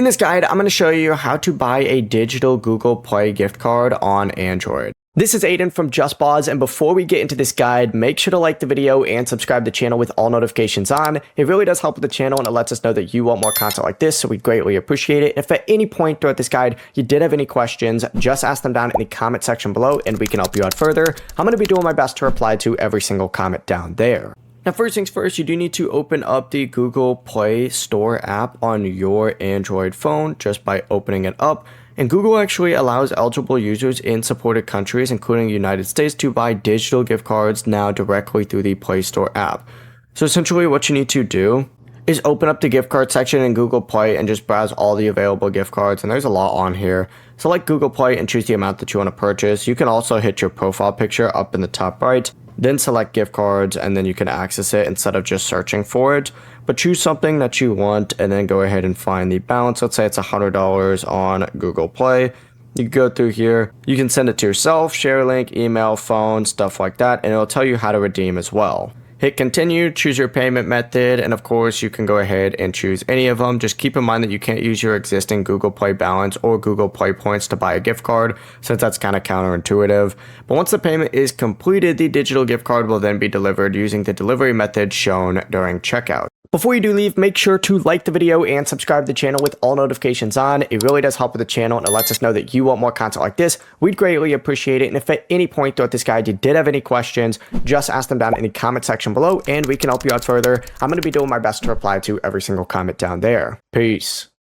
In this guide, I'm going to show you how to buy a digital Google Play gift card on Android. This is Aiden from JustBoz, and before we get into this guide, make sure to like the video and subscribe to the channel with all notifications on. It really does help with the channel, and it lets us know that you want more content like this, so we greatly appreciate it. If at any point throughout this guide you did have any questions, just ask them down in the comment section below, and we can help you out further. I'm going to be doing my best to reply to every single comment down there. Now, first things first, you do need to open up the Google Play Store app on your Android phone just by opening it up. And Google actually allows eligible users in supported countries, including the United States, to buy digital gift cards now directly through the Play Store app. So essentially what you need to do is open up the gift card section in Google Play and just browse all the available gift cards. And there's a lot on here. Select Google Play and choose the amount that you want to purchase. You can also hit your profile picture up in the top right. Then select gift cards, and then you can access it instead of just searching for it. But choose something that you want and then go ahead and find the balance. Let's say it's $100 on Google Play. You can go through here. You can send it to yourself, share link, email, phone, stuff like that, and it'll tell you how to redeem as well. Hit continue, choose your payment method, and of course you can go ahead and choose any of them. Just keep in mind that you can't use your existing Google Play balance or Google Play points to buy a gift card, since that's kind of counterintuitive. But once the payment is completed, the digital gift card will then be delivered using the delivery method shown during checkout. Before you do leave, make sure to like the video and subscribe to the channel with all notifications on. It really does help with the channel, and it lets us know that you want more content like this. We'd greatly appreciate it. And if at any point throughout this guide you did have any questions, just ask them down in the comment section below and we can help you out further. I'm going to be doing my best to reply to every single comment down there. Peace.